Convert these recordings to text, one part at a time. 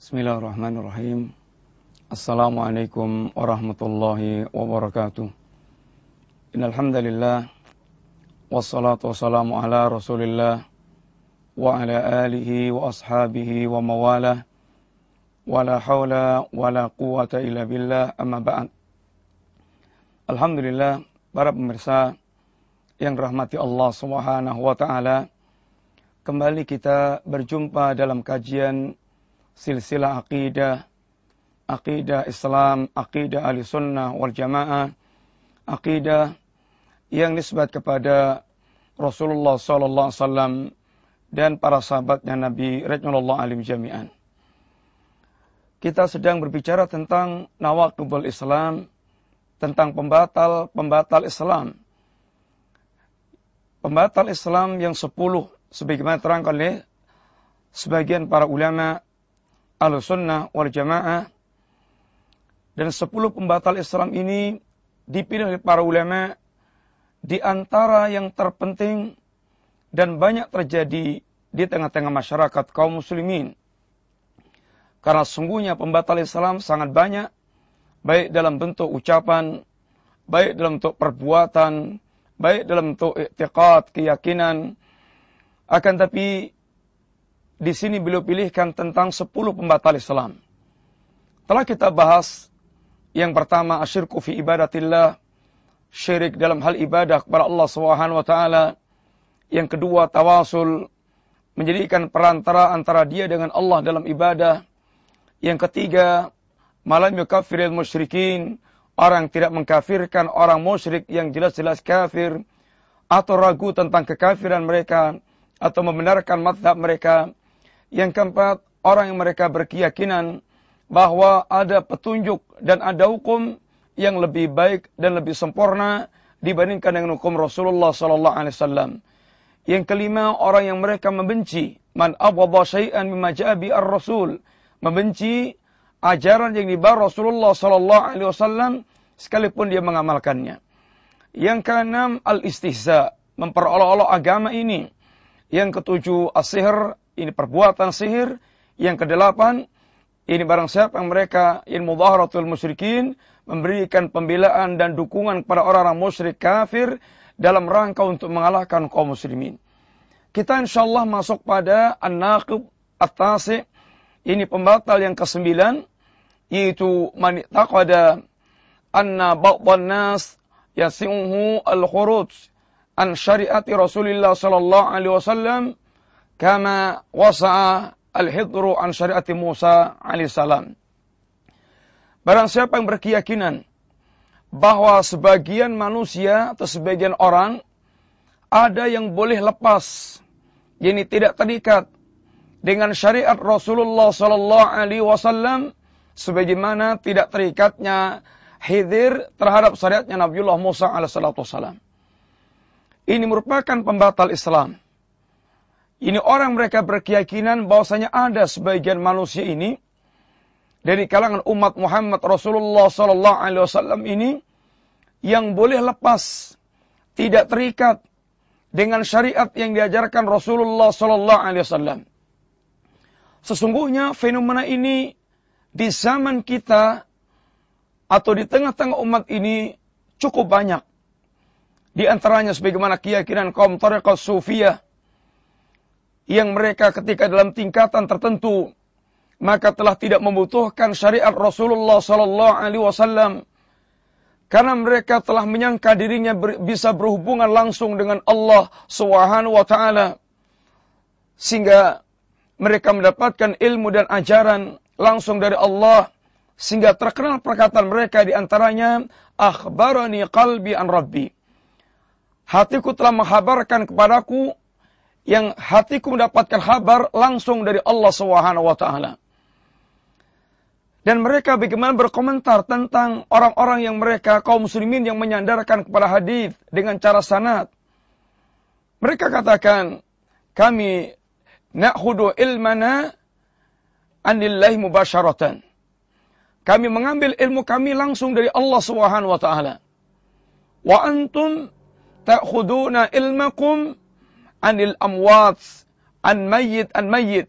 Bismillahirrahmanirrahim. Assalamualaikum warahmatullahi wabarakatuh. Innal hamdalillah wassalatu wassalamu ala Rasulillah wa ala alihi wa ashabihi wa mawalah. Wala haula wala quwata illa billah, amma ba'd. Alhamdulillah, para pemirsa yang rahmati Allah Subhanahu wa taala, kembali kita berjumpa dalam kajian silsilah akidah Islam, akidah ahli sunnah wal jamaah, akidah yang nisbat kepada Rasulullah sallallahu alaihi wasallam dan para sahabatnya Nabi radhiyallahu alim jami'an. Kita sedang berbicara tentang nawaqidul Islam, tentang pembatal Islam. Pembatal Islam yang 10 sebagaimana terangkan oleh sebagian para ulama Ahlussunnah wal Jamaah, dan 10 pembatal Islam ini dipilih oleh para ulama di antara yang terpenting dan banyak terjadi di tengah-tengah masyarakat kaum muslimin. Karena sungguhnya pembatal Islam sangat banyak, baik dalam bentuk ucapan, baik dalam bentuk perbuatan, baik dalam bentuk i'tiqad, keyakinan. Akan tapi di sini beliau pilihkan tentang 10 pembatal Islam. Telah kita bahas yang pertama, asyirku fi ibadatillah, syirik dalam hal ibadah kepada Allah Subhanahu wa taala. Yang kedua, tawasul, menjadikan perantara antara dia dengan Allah dalam ibadah. Yang ketiga, malam yukaffiril musyrikin, orang tidak mengkafirkan orang musyrik yang jelas-jelas kafir atau ragu tentang kekafiran mereka atau membenarkan mazhab mereka. Yang keempat, orang yang mereka berkeyakinan bahwa ada petunjuk dan ada hukum yang lebih baik dan lebih sempurna dibandingkan dengan hukum Rasulullah sallallahu alaihi wasallam. Yang kelima, orang yang mereka membenci man abghadha syai'an mimma ja'a bi ar-rasul, membenci ajaran yang dibawa Rasulullah sallallahu alaihi wasallam sekalipun dia mengamalkannya. Yang keenam, al-istihza, memperolok-olok agama ini. Yang ketujuh, as-sihr, ini perbuatan sihir. Yang kedelapan, ini barang siapa yang mereka mudhaharatul musyrikin, memberikan pembelaan dan dukungan kepada orang-orang musyrik kafir dalam rangka untuk mengalahkan kaum muslimin. Kita insyaallah masuk pada an-naqib at-tasi', ini pembatal yang ke-9, yaitu man taqada anna ba'dhan nas yasi'uhu al-khuruj an syariati Rasulillah sallallahu alaihi wasallam kama wasa'a al-hidru an syariati Musa alaihissalam. Barang siapa yang berkeyakinan bahwa sebagian manusia atau sebagian orang ada yang boleh lepas, yakni tidak terikat dengan syariat Rasulullah sallallahu alaihi wasallam sebagaimana tidak terikatnya Khidir terhadap syariatnya Nabiullah Musa alaihissalam. Ini merupakan pembatal Islam. Ini orang mereka berkeyakinan bahwasanya ada sebagian manusia ini dari kalangan umat Muhammad Rasulullah sallallahu alaihi wasallam ini yang boleh lepas, tidak terikat dengan syariat yang diajarkan Rasulullah sallallahu alaihi wasallam. Sesungguhnya fenomena ini di zaman kita atau di tengah-tengah umat ini cukup banyak. Di antaranya sebagaimana keyakinan kaum Tariqah Sufiyah yang mereka ketika dalam tingkatan tertentu maka telah tidak membutuhkan syariat Rasulullah sallallahu alaihi wasallam karena mereka telah menyangka dirinya bisa berhubungan langsung dengan Allah Subhanahu wa taala, sehingga mereka mendapatkan ilmu dan ajaran langsung dari Allah, sehingga terkenal perkataan mereka di antaranya, akhbarani qalbi an rabbi, hatiku telah menghabarkan kepadaku, yang hatiku mendapatkan kabar langsung dari Allah Subhanahu wa taala. Dan mereka bagaimana berkomentar tentang orang-orang yang mereka kaum muslimin yang menyandarkan kepada hadis dengan cara sanad. Mereka katakan, kami na'khudu ilmana anillahi mubasyaratan. Kami mengambil ilmu kami langsung dari Allah Subhanahu wa taala. Wa antum ta'khuduna ilmakum anil amwat, an mayyit.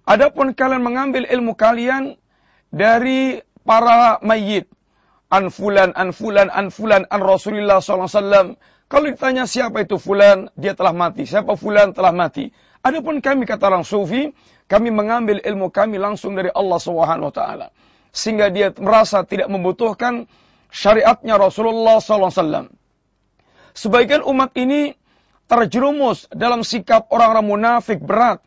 Adapun kalian mengambil ilmu kalian dari para mayyit, an fulan, an fulan, an fulan, an Rasulullah SAW. Kalau ditanya siapa itu fulan, dia telah mati. Siapa fulan telah mati. Adapun kami, kata orang sufi, kami mengambil ilmu kami langsung dari Allah SWT. Sehingga dia merasa tidak membutuhkan syariatnya Rasulullah SAW. Sebagian umat ini terjerumus dalam sikap orang-orang munafik berat.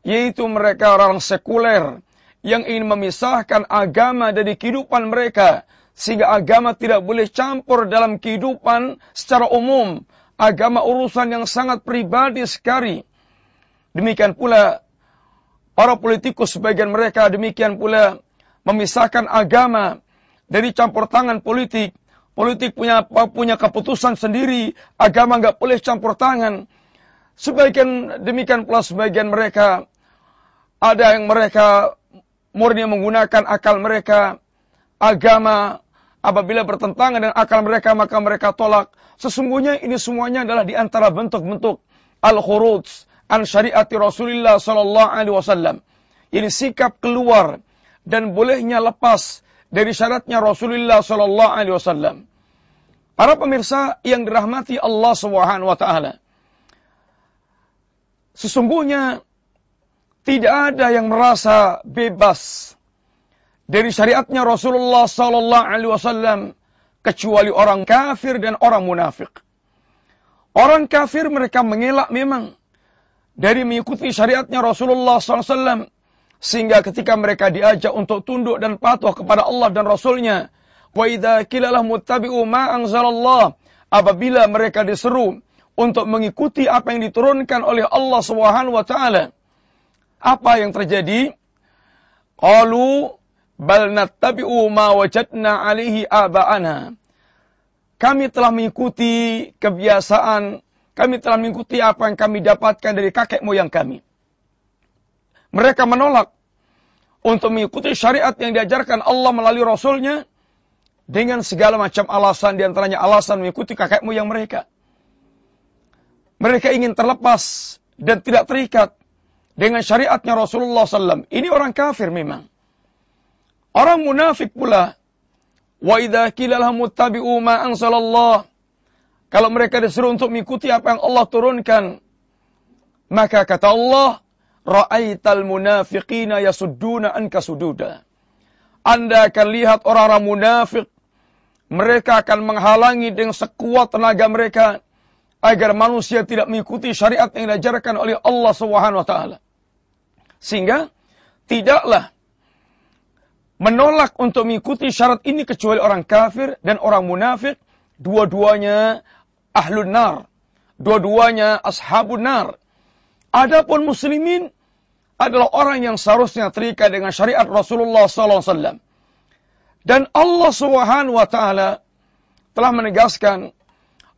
Yaitu mereka orang sekuler yang ingin memisahkan agama dari kehidupan mereka. Sehingga agama tidak boleh campur dalam kehidupan secara umum. Agama urusan yang sangat pribadi sekali. Demikian pula para politikus sebagian mereka demikian pula memisahkan agama dari campur tangan politik. Politik punya keputusan sendiri, agama nggak boleh campur tangan. Demikian pula sebagian mereka ada yang mereka murni menggunakan akal mereka. Agama apabila bertentangan dengan akal mereka maka mereka tolak. Sesungguhnya ini semuanya adalah di antara bentuk-bentuk al-khuruj an syariati Rasulullah sallallahu alaihi wasallam. Ini sikap keluar dan bolehnya lepas dari syaratnya Rasulullah sallallahu alaihi wasallam. Para pemirsa yang dirahmati Allah Subhanahu wa taala. Sesungguhnya tidak ada yang merasa bebas dari syariatnya Rasulullah sallallahu alaihi wasallam kecuali orang kafir dan orang munafik. Orang kafir mereka mengelak memang dari mengikuti syariatnya Rasulullah SAW. Sehingga ketika mereka diajak untuk tunduk dan patuh kepada Allah dan Rasulnya. Wa idza qila lahum ittabi'u ma anzalallah. Apabila mereka diseru untuk mengikuti apa yang diturunkan oleh Allah Subhanahu wa taala. Apa yang terjadi? Qalu bal nattabi'u ma wajadna 'alaihi aba'ana. Kami telah mengikuti kebiasaan, kami telah mengikuti apa yang kami dapatkan dari kakek moyang kami. Mereka menolak untuk mengikuti syariat yang diajarkan Allah melalui Rasulnya dengan segala macam alasan, diantaranya alasan mengikuti kakek moyang mereka. Mereka ingin terlepas dan tidak terikat dengan syariatnya Rasulullah SAW. Ini orang kafir memang. Orang munafik pula. Wa idza qila lahum ittabi'u ma anzalallah. Kalau mereka disuruh untuk mengikuti apa yang Allah turunkan, maka kata Allah, ra'aital munafiqina yasudduna anka sududa. Anda akan lihat orang-orang munafik, mereka akan menghalangi dengan sekuat tenaga mereka agar manusia tidak mengikuti syariat yang diajarkan oleh Allah Subhanahu wa taala. Sehingga tidaklah menolak untuk mengikuti syarat ini kecuali orang kafir dan orang munafik, dua-duanya ahlun nar, dua-duanya ashabun nar. Adapun muslimin adalah orang yang seharusnya terikat dengan syariat Rasulullah SAW. Dan Allah Subhanahu wa taala telah menegaskan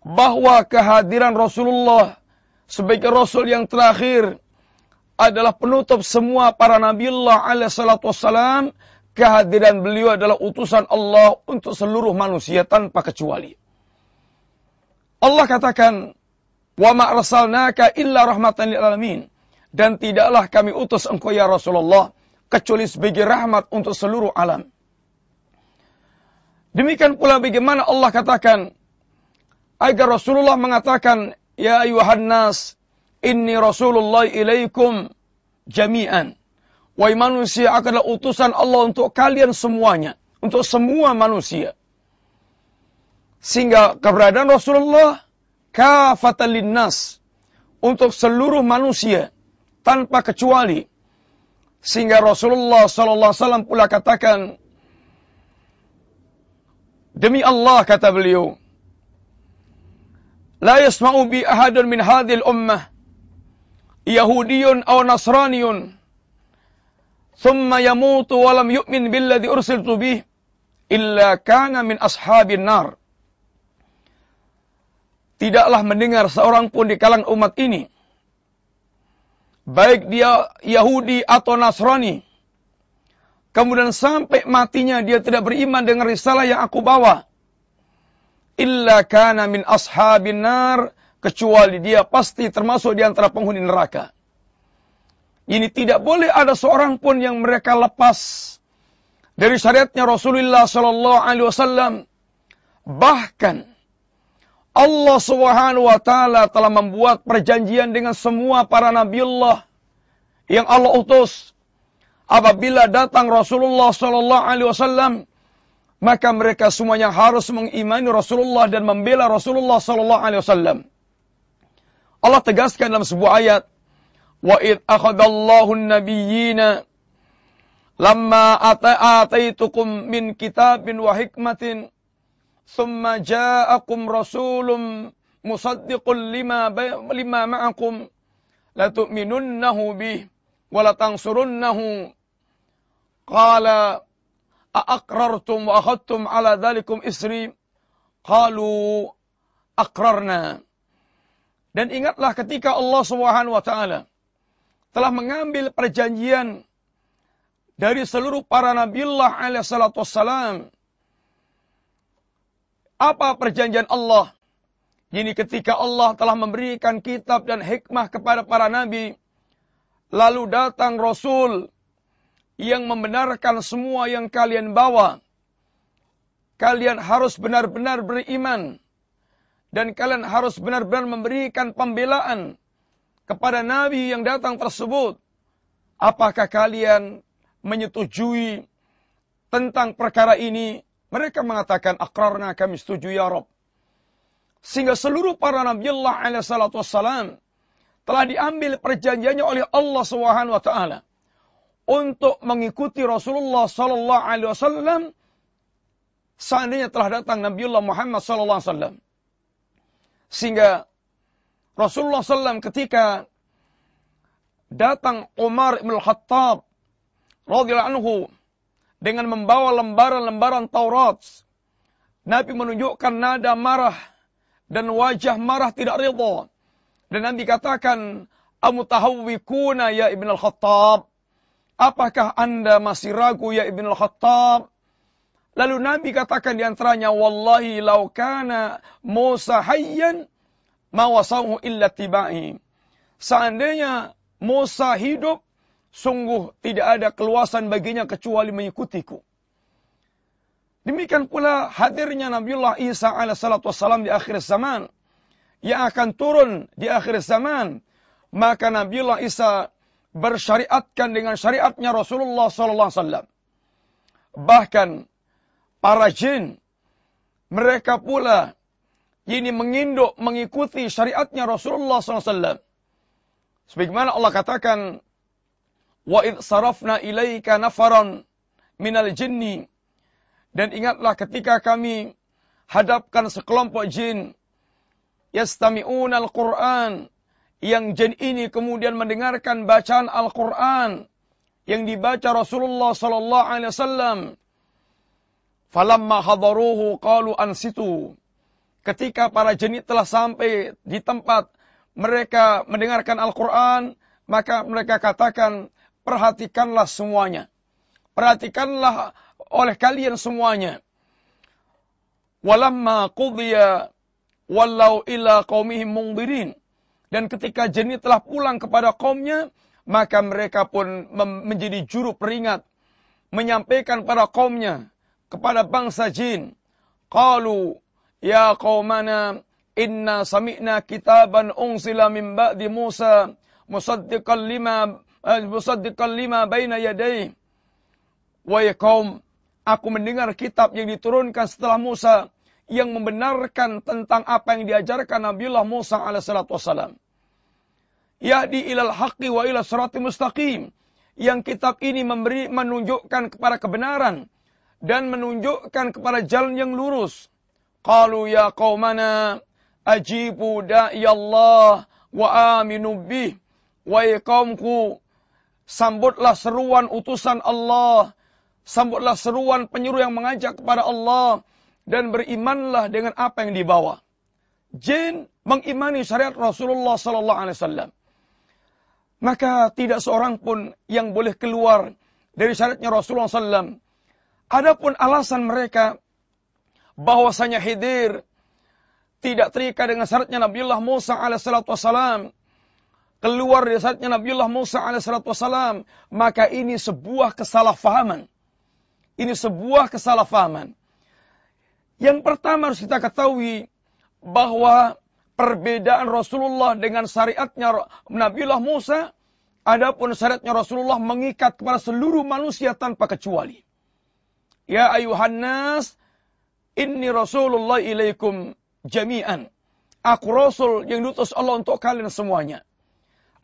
bahwa kehadiran Rasulullah sebagai Rasul yang terakhir adalah penutup semua para Nabiullah alaihi salatu wassalam. Kehadiran beliau adalah utusan Allah untuk seluruh manusia tanpa kecuali. Allah katakan, "Wa ma arsalnaka illa rahmatan lil alamin." Dan tidaklah kami utus engkau ya Rasulullah kecuali sebagai rahmat untuk seluruh alam. Demikian pula bagaimana Allah katakan agar Rasulullah mengatakan, "Ya ayuhan nas, inni Rasulullah ilaikum jami'an." Wahai manusia, adalah utusan Allah untuk kalian semuanya, untuk semua manusia. Sehingga keberadaan Rasulullah kafatan linnas, untuk seluruh manusia tanpa kecuali. Sehingga Rasulullah sallallahu alaihi wasallam pula katakan, demi Allah kata beliau, la yasma'u bi ahadun min hadhil ummah Yahudiyun aw Nasraniyun thumma yamutu wa lam yu'min billadhi ursiltu bih illa kana min ashabin nar. Tidaklah mendengar seorang pun di kalangan umat ini, baik dia Yahudi atau Nasrani, kemudian sampai matinya dia tidak beriman dengan risalah yang aku bawa, illa kana min ashabin nar, kecuali dia pasti termasuk di antara penghuni neraka. Ini tidak boleh ada seorang pun yang mereka lepas dari syariatnya Rasulullah sallallahu alaihi wasallam. Bahkan Allah Subhanahu wa taala telah membuat perjanjian dengan semua para nabiullah yang Allah utus. Apabila datang Rasulullah sallallahu alaihi wasallam, maka mereka semuanya harus mengimani Rasulullah dan membela Rasulullah sallallahu alaihi wasallam. Allah tegaskan dalam sebuah ayat, "Wa id akhadallahu an-nabiyyina lamma ataitukum min kitabin wa hikmatin thumma ja'akum rasulun musaddiqun lima ma'akum la tu'minunnahu bih wa la tansurunnahu qala a'aqrartum wa akhadtum ala dhalikum isri qalu aqrarna." Dan ingatlah ketika Allah Subhanahu wa taala telah mengambil perjanjian dari seluruh para nabiullah alaihi salatu wassalam. Apa perjanjian Allah? Ini ketika Allah telah memberikan kitab dan hikmah kepada para nabi, lalu datang Rasul yang membenarkan semua yang kalian bawa. Kalian harus benar-benar beriman. Dan kalian harus benar-benar memberikan pembelaan kepada nabi yang datang tersebut. Apakah kalian menyetujui tentang perkara ini? Mereka mengatakan, aqrarna, kami setuju ya Rabb. Sehingga seluruh para nabiullah alaihi salatu wassalam telah diambil perjanjiannya oleh Allah Subhanahu wa taala untuk mengikuti Rasulullah sallallahu alaihi wasallam seandainya telah datang Nabiullah Muhammad sallallahu alaihi wasallam. Sehingga Rasulullah SAW ketika datang Umar ibn Khattab radhiyallahu anhu dengan membawa lembaran-lembaran Taurat, Nabi menunjukkan nada marah dan wajah marah tidak ridha. Dan Nabi katakan, "Amutahawwikuna ya Ibn al-Khattab? Apakah Anda masih ragu ya Ibn al-Khattab?" Lalu Nabi katakan di antaranya, "Wallahi law kana Musa hayyan ma wasauhu illa tibai." Seandainya Musa hidup, sungguh tidak ada keluasan baginya kecuali mengikutiku. Demikian pula hadirnya Nabiullah Isa alaihissalatu wassalam di akhir zaman, yang akan turun di akhir zaman. Maka Nabiullah Isa bersyariatkan dengan syariatnya Rasulullah sallallahu alaihi wasallam. Bahkan para jin, mereka pula ini menginduk mengikuti syariatnya Rasulullah SAW. Sebagaimana Allah katakan, "Wa idh sarafna ilaika nafaran minal jinni." Dan ingatlah ketika kami hadapkan sekelompok jin, yastami'una al-Qur'an, yang jin ini kemudian mendengarkan bacaan Al-Qur'an yang dibaca Rasulullah sallallahu alaihi wasallam. Falamma hadaruhu qalu ansitu. Ketika para jin telah sampai di tempat mereka mendengarkan Al-Quran, maka mereka katakan, perhatikanlah semuanya. Perhatikanlah oleh kalian semuanya. Walamma qudiya wallau ila qaumihim mungdirin. Dan ketika jin telah pulang kepada kaumnya, maka mereka pun menjadi juru peringat, menyampaikan pada kaumnya, kepada bangsa jin, qalu ya qaumana inna sami'na kitaban unsila min ba'di Musa musaddiqan lima baina yadayhi. Wahai kaum, aku mendengar kitab yang diturunkan setelah Musa yang membenarkan tentang apa yang diajarkan Nabiullah Musa alaihissalatu wassalam. Yahdi ilal haqqi wa ila siratim mustaqim. Yang kitab ini menunjukkan kepada kebenaran dan menunjukkan kepada jalan yang lurus. Qalu ya qaumana ajibu da'iyallah wa aminu bih. Wahai kaumku, sambutlah seruan utusan Allah, sambutlah seruan penyuruh yang mengajak kepada Allah, dan berimanlah dengan apa yang dibawa. Jin mengimani syariat Rasulullah sallallahu alaihi wasallam. Maka tidak seorang pun yang boleh keluar dari syariatnya Rasulullah SAW. Adapun alasan mereka bahwasanya Khidir tidak terikat dengan syaratnya Nabiullah Musa alaihissalatu wassalam, keluar dari saatnya Nabiullah Musa alaihissalam, maka ini sebuah kesalahpahaman. Ini sebuah kesalahpahaman. Yang pertama harus kita ketahui bahwa perbedaan Rasulullah dengan syariatnya Nabiullah Musa, adapun syariatnya Rasulullah mengikat kepada seluruh manusia tanpa kecuali. Ya ayuhan nas, inni Rasulullah ilaikum jami'an. Aku Rasul yang diutus Allah untuk kalian semuanya.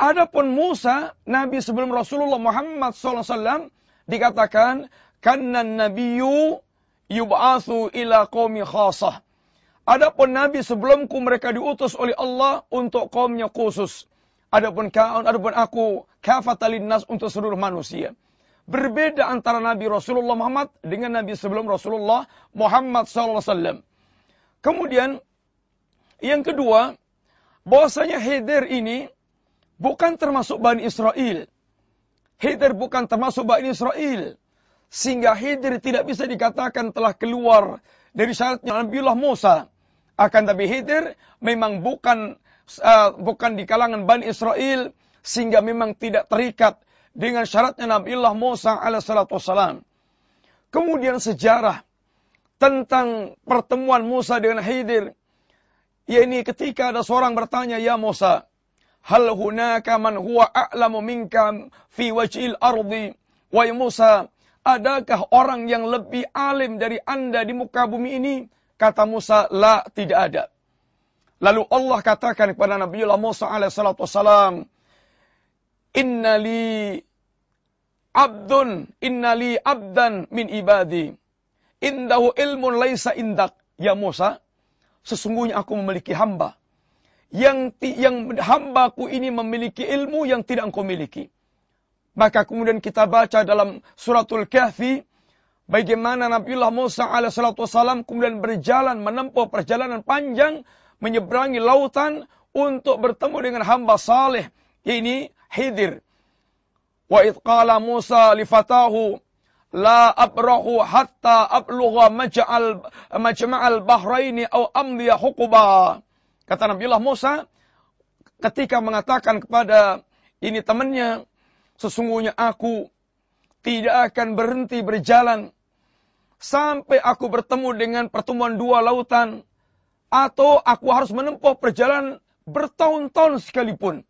Adapun Musa, Nabi sebelum Rasulullah Muhammad SAW, dikatakan, kannan nabiyyu yub'atsu ila qaumi khasah. Adapun Nabi sebelumku mereka diutus oleh Allah untuk kaumnya khusus. Adapun aku, kafatalin nas untuk seluruh manusia. Berbeda antara Nabi Rasulullah Muhammad dengan Nabi sebelum Rasulullah Muhammad SAW. Kemudian, yang kedua, bahwasanya Khidir ini bukan termasuk Bani Israel. Khidir bukan termasuk Bani Israel. Sehingga Khidir tidak bisa dikatakan telah keluar dari syariatnya Nabiullah Musa. Akan tapi Khidir memang bukan di kalangan Bani Israel. Sehingga memang tidak terikat dengan syaratnya Nabiullah Musa alaihissalam. Kemudian sejarah tentang pertemuan Musa dengan Khidir. Yaitu ketika ada seorang bertanya, ya Musa, hal hunaka man huwa a'lamu minka fi wajhil ardi? Wahai Musa, adakah orang yang lebih alim dari Anda di muka bumi ini? Kata Musa, la, tidak ada. Lalu Allah katakan kepada Nabiullah Musa alaihissalam, innali abdan min ibadi, indahu ilmun laisa indak. Ya Musa, sesungguhnya aku memiliki hamba. Yang hambaku ini memiliki ilmu yang tidak engkau miliki. Maka kemudian kita baca dalam suratul Kahfi, bagaimana Nabiullah Musa alaihissalam kemudian menempuh perjalanan panjang, menyeberangi lautan untuk bertemu dengan hamba saleh, ini Khidir. Wa idh qala Musa li fatahu, la abrahu hatta ablugha majma'al bahraini aw amdiya huquba. Kata Nabiullah Musa ketika mengatakan kepada ini temannya, sesungguhnya aku tidak akan berhenti berjalan sampai aku bertemu dengan pertemuan dua lautan, atau aku harus menempuh perjalanan bertahun-tahun sekalipun.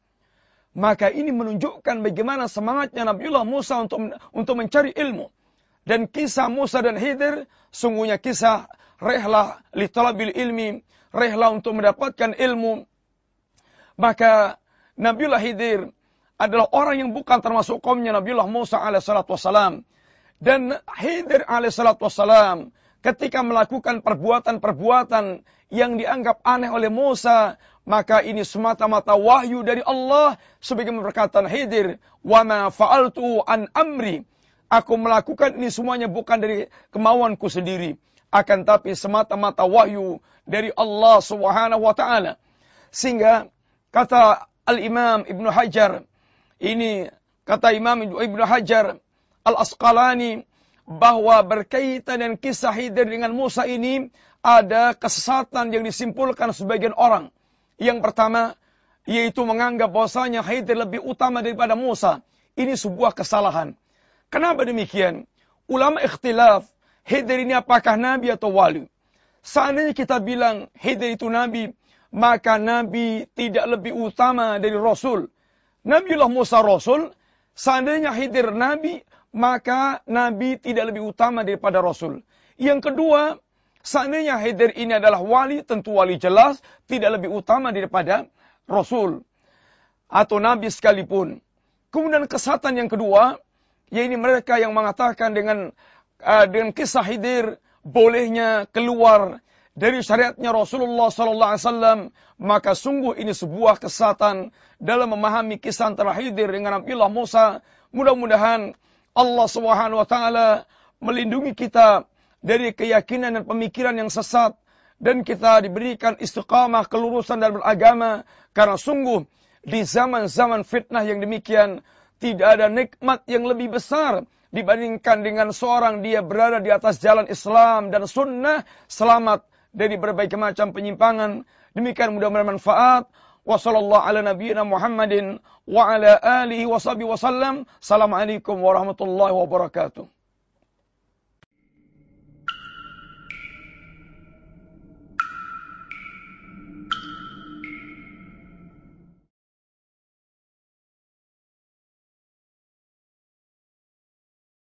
Maka ini menunjukkan bagaimana semangatnya Nabiullah Musa untuk mencari ilmu. Dan kisah Musa dan Khidir sungguhnya kisah rehlah li talabil ilmi, rehlah untuk mendapatkan ilmu. Maka Nabiullah Khidir adalah orang yang bukan termasuk kaumnya Nabiullah Musa alaihissalam. Dan Khidir alaihissalam ketika melakukan perbuatan-perbuatan yang dianggap aneh oleh Musa, maka ini semata-mata wahyu dari Allah. Sebagaimana perkataan Khidir, wa ma fa'altu an amri. Aku melakukan ini semuanya bukan dari kemauanku sendiri, akan tapi semata-mata wahyu dari Allah Subhanahu wa taala. Sehingga kata Al-Imam Ibnu Hajar, ini kata Imam Ibnu Hajar Al-Asqalani, bahwa berkaitan dengan kisah Khidir dengan Musa ini ada kesesatan yang disimpulkan sebagian orang. Yang pertama, yaitu menganggap bahwasanya Khidir lebih utama daripada Musa. Ini sebuah kesalahan. Kenapa demikian? Ulama ikhtilaf, Khidir ini apakah nabi atau wali? Seandainya kita bilang Khidir itu nabi, maka nabi tidak lebih utama dari rasul. Nabiullah Musa rasul, seandainya Khidir nabi, maka nabi tidak lebih utama daripada rasul. Yang kedua, seandainya Khidir ini adalah wali, tentu wali jelas tidak lebih utama daripada rasul atau nabi sekalipun. Kemudian kesatan yang kedua, yaitu mereka yang mengatakan dengan kisah Khidir bolehnya keluar dari syariatnya Rasulullah SAW, maka sungguh ini sebuah kesesatan dalam memahami kisah antara Khidir dengan Nabiullah Musa. Mudah-mudahan Allah Subhanahu wa taala melindungi kita dari keyakinan dan pemikiran yang sesat, dan kita diberikan istiqamah, kelurusan dalam beragama, karena sungguh di zaman-zaman fitnah yang demikian tidak ada nikmat yang lebih besar dibandingkan dengan seorang dia berada di atas jalan Islam dan sunnah, selamat dari berbagai macam penyimpangan. Demikian mudah-mudahan manfaat. Wa sallallahu ala nabiyyina Muhammadin wa ala alihi wa sahbihi wasallam. Assalamualaikum warahmatullahi wabarakatuh.